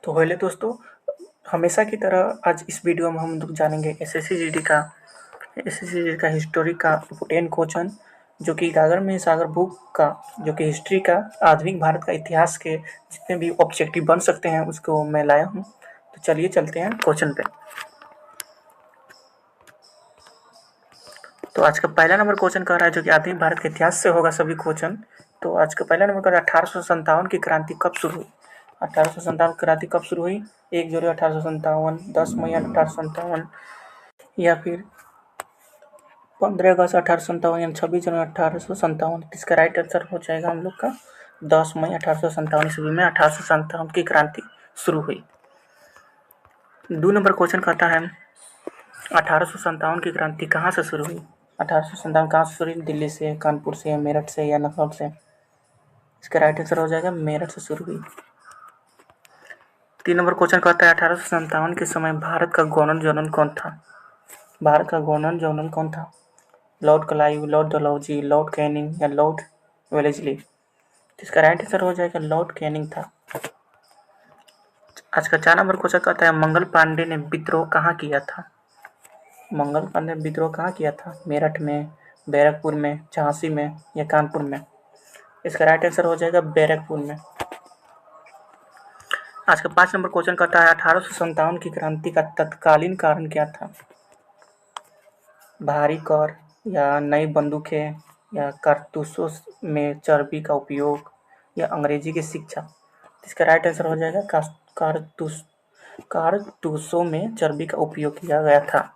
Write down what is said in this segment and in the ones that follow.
तो हेलो दोस्तों, हमेशा की तरह आज इस वीडियो में हम लोग जानेंगे एसएससी जीडी का हिस्टोरी का इम्पोर्टेंट क्वेश्चन, जो कि गागर में सागर बुक का, जो कि हिस्ट्री का आधुनिक भारत का इतिहास के जितने भी ऑब्जेक्टिव बन सकते हैं उसको मैं लाया हूँ। तो चलिए चलते हैं क्वेश्चन पे। तो आज का पहला नंबर क्वेश्चन कह रहा है, जो कि आधुनिक भारत के इतिहास से होगा सभी क्वेश्चन। तो आज का पहला नंबर कह रहा है, 1857 की क्रांति कब शुरू हुई? 1857 क्रांति कब शुरू हुई? 1 जनवरी 1857, 10 मई 1857, या फिर 15 अगस्त 1857, या 26 जनवरी 1857। इसका राइट आंसर हो जाएगा हम लोग का 10 मई 1857 ईस्वी में 1857 की क्रांति शुरू हुई। 2 नंबर क्वेश्चन कहता है, 1857 की क्रांति कहाँ से शुरू हुई? 1857 कहाँ से शुरू हुई? दिल्ली से, कानपुर से, मेरठ से या लखनऊ से? इसका राइट आंसर हो जाएगा मेरठ से शुरू हुई। 3 नंबर क्वेश्चन कहता है, 1857 के समय भारत का गवर्नर जनरल कौन था? भारत का गवर्नर जनरल कौन था? Lord Clive, Lord Dalhousie, Lord Canning या लॉर्ड वेलेस्ली? इसका राइट आंसर हो जाएगा लॉर्ड कैनिंग था। आज का 4 नंबर क्वेश्चन कहता है, मंगल पांडे ने विद्रोह कहाँ किया था? मंगल पांडे ने विद्रोह कहाँ किया था? मेरठ में, बैरकपुर में, झांसी में या कानपुर में? इसका राइट आंसर हो जाएगा बैरकपुर में। आज का 5 नंबर क्वेश्चन कहता है, 1857 की क्रांति का तत्कालीन कारण क्या था? भारी कर या नई बंदूकें या कारतूसों में चर्बी का उपयोग या अंग्रेजी की शिक्षा? इसका राइट आंसर हो जाएगा कारतूसों में चर्बी का उपयोग किया गया था,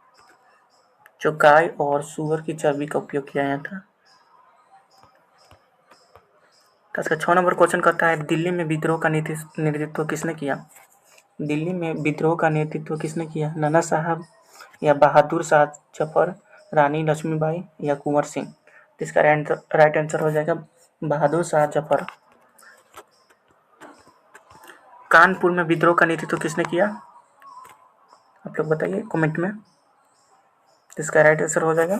जो गाय और सूअर की चर्बी का उपयोग किया गया था। तो इसका 6 नंबर क्वेश्चन कहता है, दिल्ली में विद्रोह का नेतृत्व किसने किया? दिल्ली में विद्रोह का नेतृत्व किसने किया? नाना साहब या बहादुर शाह जफर, रानी लक्ष्मीबाई या कुंवर सिंह? इसका राइट आंसर हो जाएगा बहादुर शाह जफर। कानपुर में विद्रोह का नेतृत्व किसने किया? आप लोग बताइए कमेंट में। इसका राइट आंसर हो जाएगा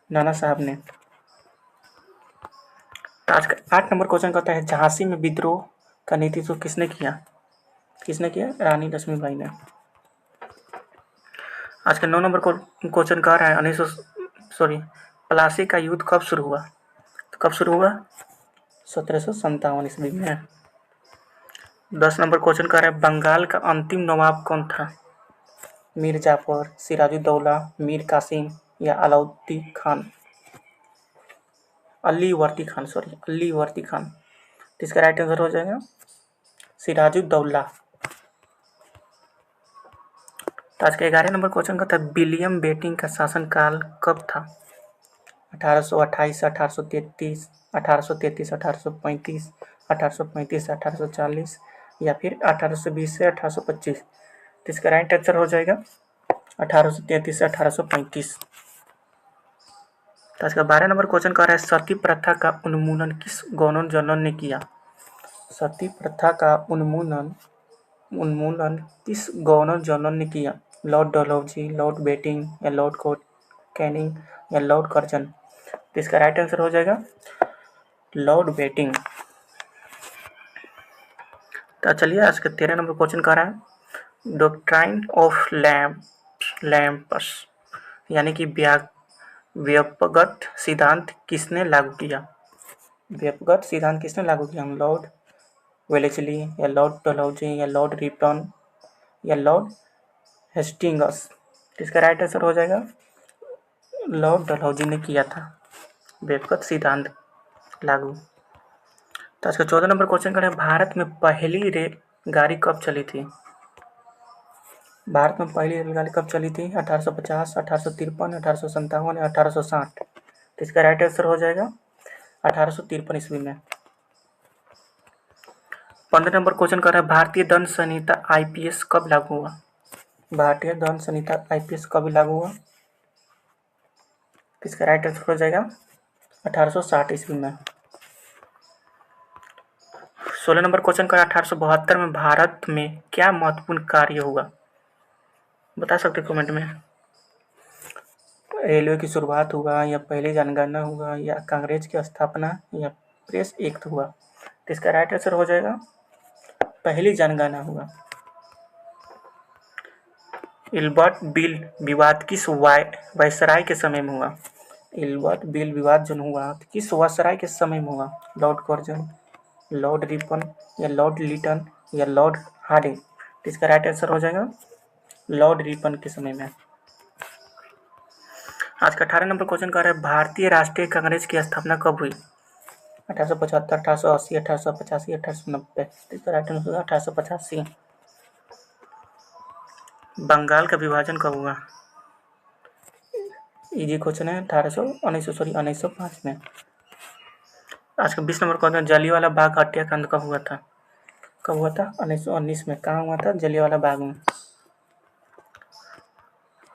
नाना साहब ने। आज का 8 नंबर क्वेश्चन कहता है, झांसी में विद्रोह का नेतृत्व किसने किया? रानी लक्ष्मीबाई ने। आज का 9 नंबर क्वेश्चन कह रहा है, प्लासी का युद्ध कब शुरू हुआ? तो कब शुरू हुआ? 1757 ईस्वी में। 10 नंबर क्वेश्चन कह रहा है, बंगाल का अंतिम नवाब कौन था? मीर जाफर, सिराजुद्दौला, मीर कासिम या अलीवर्दी खान। तो इसका राइट आंसर हो जाएगा सिराजुद्दौला। तो आज का 11 नंबर क्वेश्चन का था, विलियम बेंटिंक का शासनकाल कब था? 1828, 1833, 1835, 1835 से 1840 या फिर 1820 से 1825? तो इसका राइट आंसर हो जाएगा 1833 से 1835। तो आज का 12 नंबर क्वेश्चन कह रहा है, सती प्रथा का उन्मूलन किस गवर्नर जनरल ने किया? सती प्रथा का उन्मूलन किस गवर्नर जनरल ने किया? लॉर्ड डलहौजी, लॉर्ड बेटिंग या लॉर्ड कैनिंग या लॉर्ड कर्जन? तो इसका राइट आंसर हो जाएगा लॉर्ड बेटिंग। तो चलिए आज का 13 नंबर क्वेश्चन कह रहा है, डॉक्ट्राइन ऑफ लैम्प्स यानी कि व्यपगत सिद्धांत किसने लागू किया? व्यपगत सिद्धांत किसने लागू किया? लॉर्ड वेलेस्ली या लॉर्ड डलहौजी या लॉर्ड रिपन या लॉर्ड हेस्टिंग्स? इसका राइट आंसर हो जाएगा लॉर्ड डलहौजी ने किया था व्यपगत सिद्धांत लागू। तो आज का 14 नंबर क्वेश्चन करें, भारत में पहली रेलगाड़ी कब चली थी? भारत में पहली रेलगाड़ी कब चली थी? 1850, 1853, 1857 या 1860? तो इसका राइट आंसर हो जाएगा 1853 ईस्वी में। 15 नंबर क्वेश्चन कर रहा है, भारतीय दंड संहिता आईपीएस कब लागू हुआ? भारतीय दंड संहिता आईपीएस कब लागू हुआ? इसका राइट आंसर हो जाएगा 1860 ईस्वी में। 16 नंबर क्वेश्चन कर 1872 में भारत में क्या महत्वपूर्ण कार्य हुआ? बता सकते कमेंट में। रेलवे की शुरुआत हुआ या पहली जनगणना हुआ या कांग्रेस की स्थापना या प्रेस एक्ट हुआ? तो इसका राइट आंसर हो जाएगा पहली जनगणना हुआ। इल्बर्ट बिल विवाद किस वायसराय के समय में हुआ? इल्बर्ट बिल विवाद जो हुआ किस वायसराय के समय में हुआ? लॉर्ड कर्जन, लॉर्ड रिपन या लॉर्ड लिटन या लॉर्ड हार्डिंग? तो इसका राइट आंसर हो जाएगा लॉर्ड रिपन के समय में। आज का 18 नंबर क्वेश्चन कह रहा है भारतीय राष्ट्रीय कांग्रेस की स्थापना कब हुई? 1875, 1880, 1885, 1890? इसका राइट आंसर होगा 1885। बंगाल का विभाजन कब हुआ? इजी क्वेश्चन है। 1905 में। आज का 20 नंबर क्वेश्चन जलियांवाला बाग हत्याकांड कब हुआ था? कब हुआ था? 1919 में। कहाँ हुआ था? जलियांवाला बाग में।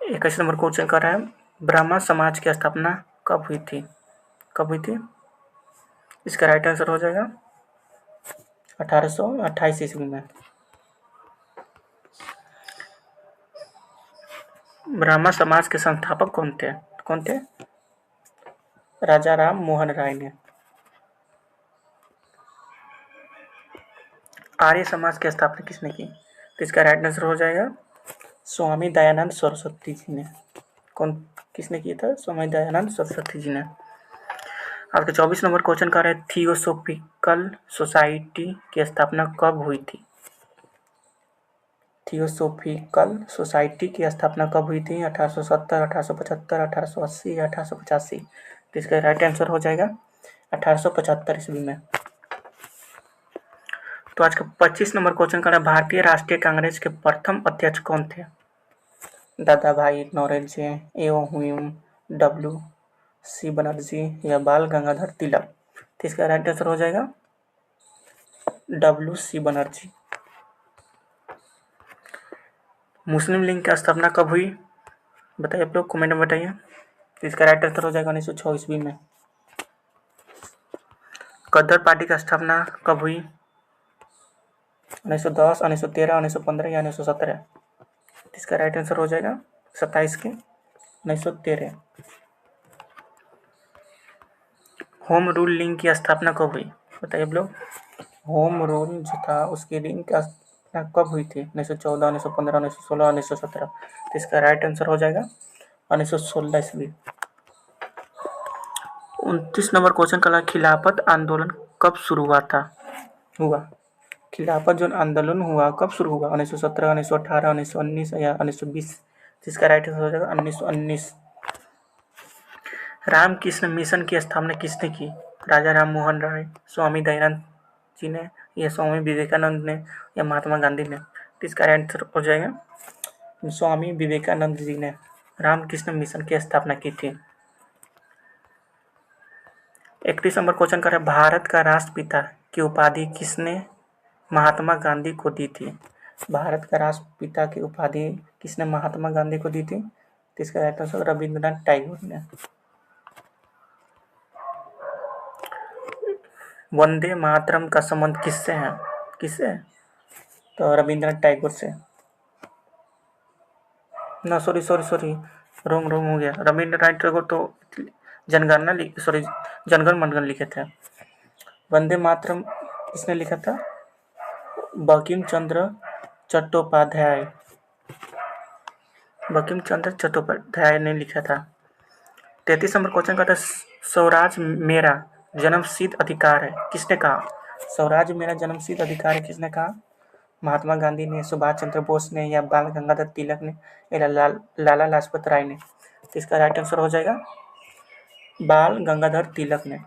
21 नंबर क्वेश्चन कर रहा है ब्राह्मण समाज की स्थापना कब हुई थी? कब हुई थी? इसका राइट आंसर हो जाएगा 1828 ईस्वी में। ब्राह्मण समाज के संस्थापक कौन थे? कौन थे? राजा राम मोहन राय ने। आर्य समाज की स्थापना किसने की? तो इसका राइट आंसर हो जाएगा स्वामी दयानंद सरस्वती जी ने। कौन किसने किया था? स्वामी दयानंद सरस्वती जी ने। आपके 24 नंबर क्वेश्चन का है थियोसोफिकल सोसाइटी की स्थापना कब हुई थी? थियोसोफिकल सोसाइटी की स्थापना कब हुई थी? 1870, 1875, 1880 या 1885? तो इसका राइट आंसर हो जाएगा 1875 ईस्वी में। तो आज का 25 नंबर क्वेश्चन का है भारतीय राष्ट्रीय कांग्रेस के प्रथम अध्यक्ष कौन थे? दादा भाई नौरोजी एवं हुमायूं, W.C. बनर्जी या बाल गंगाधर तिलक? तो इसका राइट आंसर हो जाएगा W.C. बनर्जी। मुस्लिम लीग की स्थापना कब हुई? बताइए आप लोग कमेंट में बताइए। तो इसका राइट आंसर हो जाएगा 1906 ईस्वी में। गदर पार्टी की स्थापना कब हुई? 1910, 1913, 1915 या 1917? इसका राइट आंसर हो जाएगा 27 के 1913। होम रूल लीग की स्थापना कब हुई? बताइए आप लोग। होम रूल जो था उसकी लीग की स्थापना कब हुई थी? 1914, 1915, 1916, 1917? तो इसका राइट आंसर हो जाएगा 1916 ईस्वी। 29 नंबर क्वेश्चन का खिलाफत आंदोलन कब शुरू हुआ? खिलाफत जो आंदोलन हुआ कब शुरू हुआ? 1917, 1918, 1919 या 1920? जिसका राइट आंसर हो जाएगा 1919। रामकृष्ण मिशन की स्थापना किसने की? राजा राम मोहन राय, स्वामी दयानंद जी ने या स्वामी विवेकानंद ने या महात्मा गांधी ने? तो इसका राइट आंसर हो जाएगा स्वामी विवेकानंद जी ने रामकृष्ण मिशन की स्थापना की थी। 31 नंबर क्वेश्चन कर रहा है भारत का राष्ट्रपिता की उपाधि किसने महात्मा गांधी को दी थी? भारत का राष्ट्रपिता की उपाधि किसने महात्मा गांधी को दी थी? तो इसका राइट आंसर रविंद्रनाथ टैगोर ने। वंदे मातरम का संबंध किससे है? किससे? तो रविंद्रनाथ टैगोर से। ना सॉरी रोंग हो गया। रविंद्रनाथ टैगोर तो जनगणना जनगण मनगण लिखे थे। वंदे मातरम किसने लिखा था? बंकिम चंद्र चट्टोपाध्याय ने लिखा था। 33 नंबर क्वेश्चन का था स्वराज मेरा जन्मसिद्ध अधिकार है किसने कहा? स्वराज मेरा जन्मसिद्ध अधिकार है किसने कहा? महात्मा गांधी ने, सुभाष चंद्र बोस ने या बाल गंगाधर तिलक ने या लाला लाजपत राय ने? तो इसका राइट आंसर हो जाएगा बाल गंगाधर तिलक ने।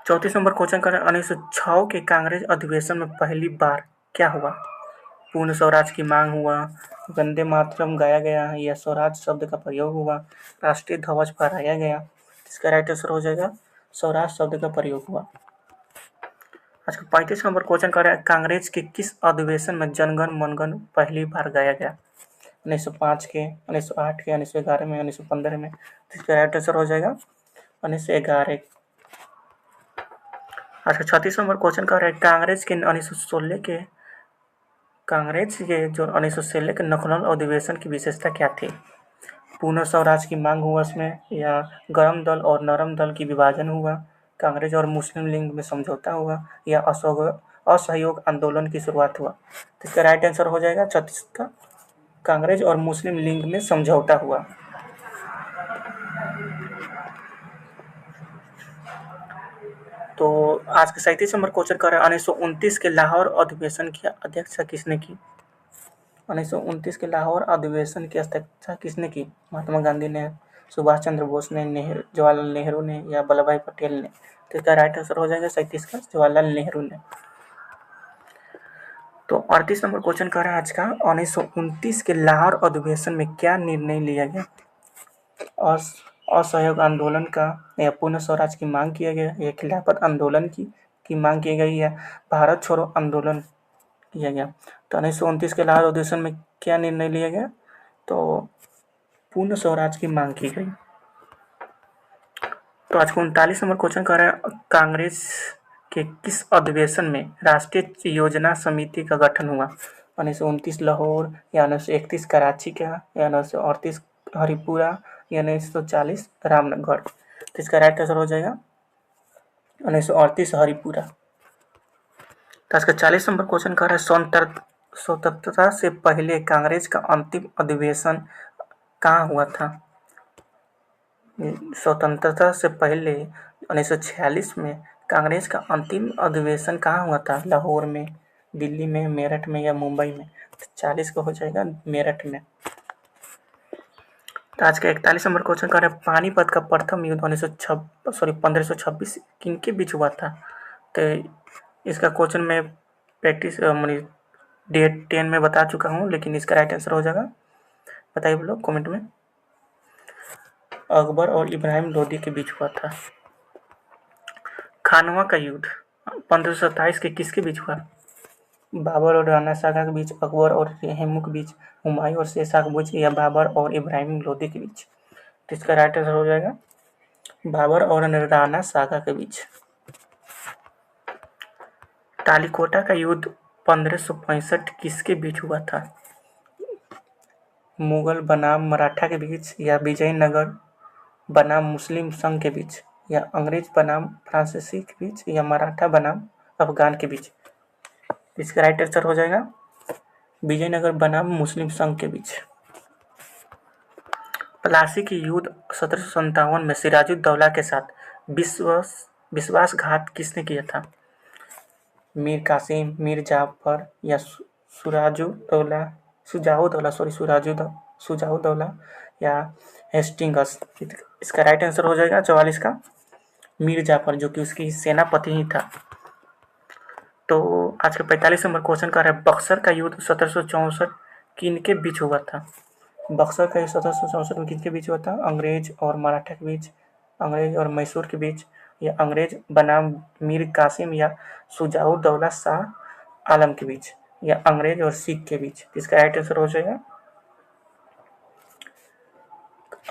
34 नंबर क्वेश्चन का 1906 के कांग्रेस अधिवेशन में पहली बार क्या हुआ? पूर्ण स्वराज की मांग हुआ, वंदे मातरम गाया गया या स्वराज शब्द का प्रयोग हुआ, राष्ट्रीय ध्वज फहराया गया? इसका राइट आंसर हो जाएगा स्वराज शब्द का प्रयोग हुआ। आज का 35 नंबर क्वेश्चन कर रहा है कांग्रेस के किस अधिवेशन में जनगण मनगण पहली बार गाया गया? 1905 के, 1908 के, 1911 में, 1915 में? इसका राइट आंसर हो जाएगा 1911। आज का 36 नंबर क्वेश्चन कर रहा है कांग्रेस के 1916 के लखनऊ अधिवेशन की विशेषता क्या थी? पूर्ण स्वराज की मांग हुआ उसमें या गर्म दल और नरम दल की विभाजन हुआ, कांग्रेस और मुस्लिम लीग में समझौता हुआ या असहयोग आंदोलन की शुरुआत हुआ? तो इसका राइट आंसर हो जाएगा 36 का कांग्रेस और मुस्लिम लीग में समझौता हुआ। तो आज के 37 नंबर क्वेश्चन कर रहे हैं 1929 के लाहौर अधिवेशन की अध्यक्षता किसने की? 1929 के लाहौर अधिवेशन की अध्यक्षता किसने की? महात्मा गांधी ने, सुभाष चंद्र बोस ने, जवाहरलाल नेहरू ने या वल्लभ भाई पटेल ने? तो इसका राइट आंसर हो जाएगा 37 का जवाहरलाल नेहरू ने। तो 38 नंबर क्वेश्चन कर रहा है आज का 1929 के लाहौर अधिवेशन में क्या निर्णय लिया गया? असहयोग आंदोलन का या पूर्ण स्वराज की मांग किया गया या खिलाफत आंदोलन की मांग की गई या भारत छोड़ो आंदोलन किया गया? तो 1929 के लाहौर अधिवेशन में क्या निर्णय लिया गया? तो पूर्ण स्वराज की मांग की गई। तो आज को 39 नंबर क्वेश्चन कर रहे हैं कांग्रेस के किस अधिवेशन में राष्ट्रीय योजना समिति का गठन हुआ? 1929 लाहौर या 1931 कराची का या 1938 हरिपुरा या 1940 रामगढ़? तो इसका राइट आंसर हो जाएगा 1938 हरिपुरा। तो आज का 40 नंबर क्वेश्चन कर रहा है स्वतंत्रता से पहले कांग्रेस का अंतिम अधिवेशन कहाँ हुआ था? स्वतंत्रता से पहले 1946 में कांग्रेस का अंतिम अधिवेशन कहाँ हुआ था? लाहौर में, दिल्ली में, मेरठ में या मुंबई में? तो 40 का हो जाएगा मेरठ में। तो आज का 41 नंबर क्वेश्चन कर रहे हैं पानीपत का प्रथम युद्ध 1526 किनके बीच हुआ था? तो इसका क्वेश्चन मैं प्रैक्टिस डेट 10 में बता चुका हूँ, लेकिन इसका राइट आंसर हो जाएगा, बताइए आप लोग कमेंट में। अकबर और इब्राहिम लोदी के बीच हुआ था। खानवा का युद्ध 1527 के किसके बीच हुआ? बाबर और राणा सागा के बीच, अकबर और हेमू के बीच, हुमायूं और शेरशाह के बीच या बाबर और इब्राहिम लोदी के बीच? तो इसका राइट आंसर हो जाएगा बाबर और राणा सागा के बीच। तालीकोटा का युद्ध 1565 किसके बीच हुआ था? मुगल बनाम मराठा के बीच या विजयनगर बनाम मुस्लिम संघ के बीच या अंग्रेज बनाम फ्रांसीसी के बीच या मराठा बनाम अफगान के बीच? इसका राइट आंसर हो जाएगा विजयनगर बनाम मुस्लिम संघ के बीच। प्लासी की युद्ध 1757 में सिराजुद्दौला के साथ विश्वासघात किसने किया था? मीर कासिम, मीर जाफर या सुजाउद्दौला या हेस्टिंग्स? इसका राइट आंसर हो जाएगा 44 का मीर जाफर, जो कि उसकी सेनापति ही था। तो आज का 45 नंबर क्वेश्चन कर रहा है बक्सर का युद्ध 1764 किनके बीच हुआ था? बक्सर का युद्ध 1764 में किसके बीच हुआ था? अंग्रेज और मराठा के बीच, अंग्रेज और मैसूर के बीच या अंग्रेज बनाम मीर कासिम या सुजाउद्दौला शाह आलम के बीच या अंग्रेज और सिख के बीच? इसका राइट आंसर हो जाएगा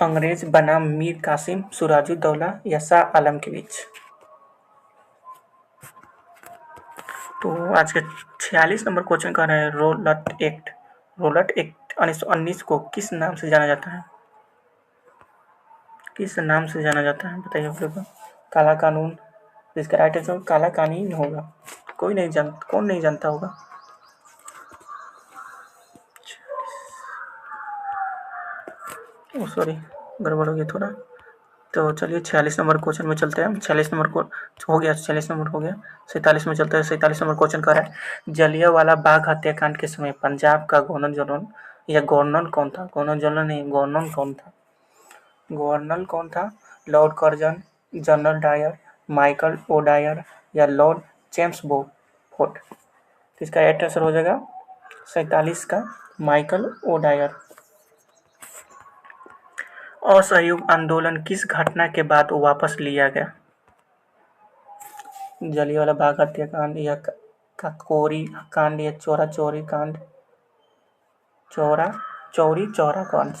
अंग्रेज बनाम मीर कासिम, सिराजुद्दौला या शाह आलम के बीच। तो आज के 46 नंबर क्वेश्चन का है रोलट एक्ट 1919 को किस नाम से जाना जाता है? किस नाम से जाना जाता है बताइए आप लोग। काला कानून? इसका राइट आंसर काला कानून होगा। कौन नहीं जानता होगा। सॉरी, गड़बड़ हो गया थोड़ा। तो चलिए 46 नंबर क्वेश्चन में चलते हैं। 46 नंबर को हो गया, 46 नंबर हो गया। 47 में चलते हैं। 47 नंबर क्वेश्चन कर रहा है जलियांवाला बाग हत्याकांड के समय पंजाब का गवर्नर जनरल या गवर्नर कौन था? गवर्नर जनरल नहीं, गवर्नर कौन था? गवर्नर कौन था? Lord Curzon, General Dyer, Michael O'Dwyer या लॉर्ड जेम्स बोफोर्ड? इसका राइट आंसर हो जाएगा 47 का माइकल ओडायर। असहयोग आंदोलन किस घटना के बाद वापस लिया गया? जलियांवाला बाग हत्याकांड या काकोरी कांड या चौरी चौरा कांड,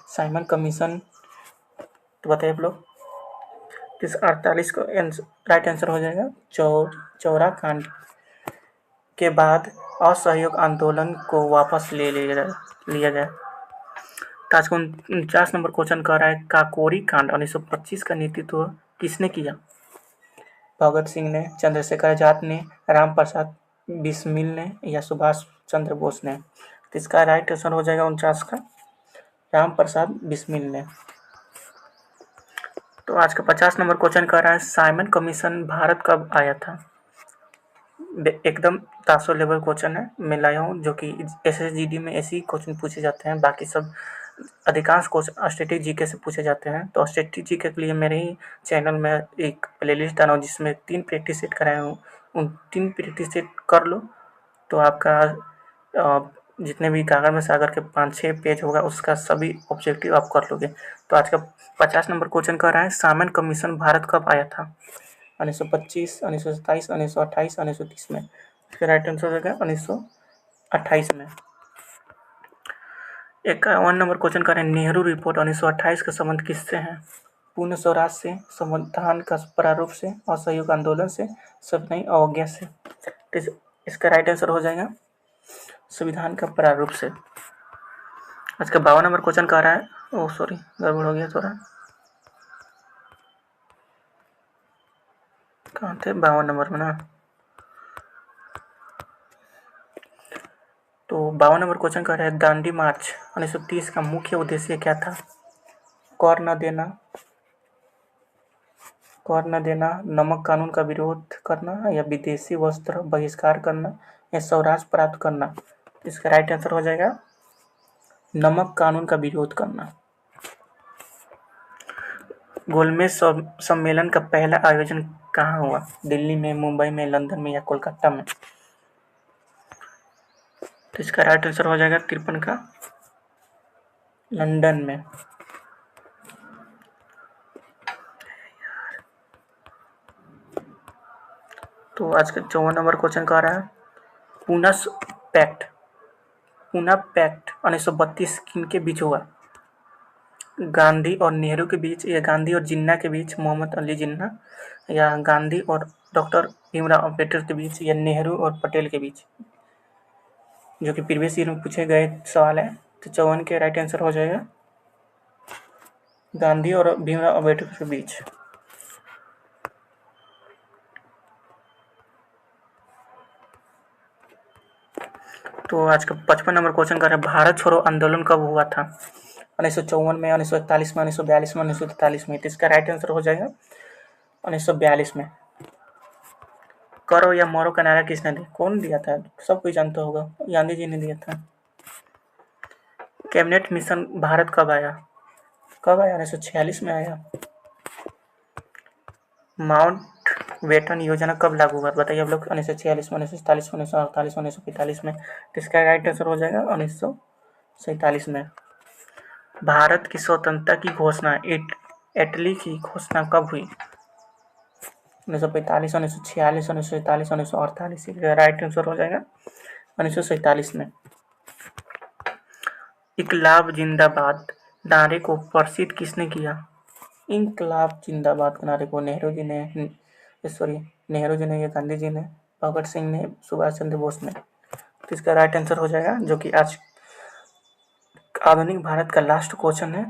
साइमन कमीशन? तो बताइए आप लोग। किस 48 को राइट आंसर हो जाएगा चौरा कांड के बाद असहयोग आंदोलन को वापस ले लिया गया। तो आज को 49 नंबर क्वेश्चन कर रहा है काकोरी कांड 1925 का नेतृत्व किसने किया? भगत सिंह ने, चंद्रशेखर आजाद ने, राम प्रसाद बिस्मिल ने या सुभाष चंद्र बोस ने? तो इसका राइट आंसर हो जाएगा 49 का राम प्रसाद बिस्मिल ने। तो आज का 50 नंबर क्वेश्चन कर रहा है, साइमन कमीशन भारत कब आया था? एकदम 300 लेवल क्वेश्चन है, मैं लाया हूँ, जो कि SSGD में ऐसे ही क्वेश्चन पूछे जाते हैं। बाकी सब अधिकांश क्वेश्चन स्टैटिक जीके से पूछे जाते हैं। तो स्टैटिक जीके के लिए मेरे ही चैनल में एक प्लेलिस्ट डाला हूँ जिसमें 3 प्रैक्टिस सेट कराए हूँ। उन 3 प्रैक्टिस सेट कर लो तो आपका जितने भी कागज में सागर के 5-6 पेज होगा उसका सभी ऑब्जेक्टिव आप कर लोगे। तो आज का 50 नंबर क्वेश्चन कर रहा है, साइमन कमीशन भारत कब आया था? 1925, 1927, 1928, 1930 में? इसका राइट आंसर हो जाएगा 1928 में। 51 नंबर क्वेश्चन कर रहे हैं, नेहरू रिपोर्ट 1928 का संबंध किससे है? पूर्ण स्वराज से, संविधान का प्रारूप से, असहयोग आंदोलन से, सविनय अवज्ञा से? तो इसका राइट आंसर हो जाएगा संविधान का प्रारूप से। आज का 52 नंबर क्वेश्चन कह रहा है, ओह सॉरी गड़बड़ हो गया थोड़ा, कहाँ थे 52 नंबर में ना। तो 52 नंबर क्वेश्चन कह रहा है, दांडी मार्च 1930 का मुख्य उद्देश्य क्या था? कर न देना, नमक कानून का विरोध करना, या विदेशी वस्त्र बहिष्कार करना, या स्वराज प्राप्त करना? इसका राइट आंसर हो जाएगा नमक कानून का विरोध करना। गोलमेज सम्मेलन का पहला आयोजन कहाँ हुआ? दिल्ली में, मुंबई में, लंदन में, या कोलकाता में? तो इसका राइट आंसर हो जाएगा 53 का लंदन में। तो आज का 54 नंबर क्वेश्चन कह रहा है, पूना पैक्ट 1932 किनके बीच हुआ? गांधी और नेहरू के बीच, या गांधी और जिन्ना के बीच, मोहम्मद अली जिन्ना, या गांधी और डॉक्टर भीमराव अम्बेडकर के बीच, या नेहरू और पटेल के बीच? जो कि प्रीवियस ईयर में पूछे गए सवाल है। तो 54 के राइट आंसर हो जाएगा गांधी और भीमराव अम्बेडकर के बीच। तो आज का 55 नंबर क्वेश्चन कर रहे हैं, भारत छोड़ो आंदोलन कब हुआ था? 1954 में, 1941 में, 1942 में, 1943 में? तो इसका राइट आंसर हो जाएगा 1942 में। करो या मरो का नारा किसने दिया? कौन दिया था? सब कोई जानता होगा, गांधी जी ने दिया था। कैबिनेट मिशन भारत कब आया? 1946 में आया। माउंट बेटन योजना कब लागू हुआ? बताइए आप लोग। 1946 में, 1947 में, 1948 में, 1945 में? तो इसका राइट आंसर हो जाएगा 1947 में। भारत की स्वतंत्रता की घोषणा, इटली की घोषणा कब हुई? 1945, 1946, 1947, 1948? राइट आंसर हो जाएगा 1947 में। इनकलाब जिंदाबाद नारे को प्रसिद्ध किसने किया? इनकलाब जिंदाबाद के नारे को नेहरू जी ने या गांधी जी ने, भगत सिंह ने, सुभाष चंद्र बोस ने? तो इसका राइट आंसर हो जाएगा, जो कि आज आधुनिक भारत का लास्ट क्वेश्चन है।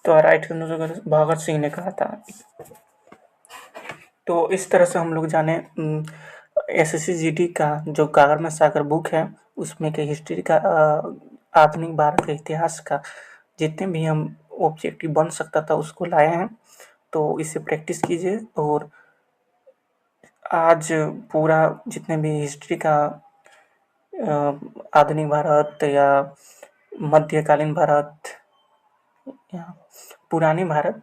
तो राइट आंसर भगत सिंह ने कहा था। तो इस तरह से हम लोग जाने SSCGD का जो कागर में सागर बुक है उसमें के हिस्ट्री का, आधुनिक भारत के इतिहास का जितने भी हम ऑब्जेक्टिव बन सकता था उसको लाए हैं। तो इससे प्रैक्टिस कीजिए, और आज पूरा जितने भी हिस्ट्री का, आधुनिक भारत या मध्यकालीन भारत या पुरानी भारत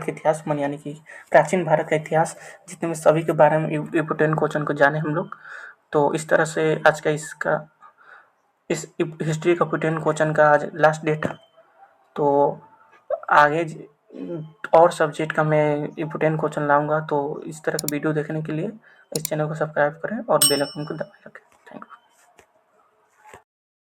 के इतिहास मन, यानी कि प्राचीन भारत का इतिहास, जितने में सभी के बारे में इम्पोर्टेंट क्वेश्चन को जाने हम लोग। तो इस तरह से आज का इस हिस्ट्री का इम्पोर्टेंट क्वेश्चन का आज लास्ट डेट है। तो आगे और सब्जेक्ट का मैं इम्पोर्टेंट क्वेश्चन लाऊंगा। तो इस तरह का वीडियो देखने के लिए इस चैनल को सब्सक्राइब करें और बेल आइकन को दबाए रखें।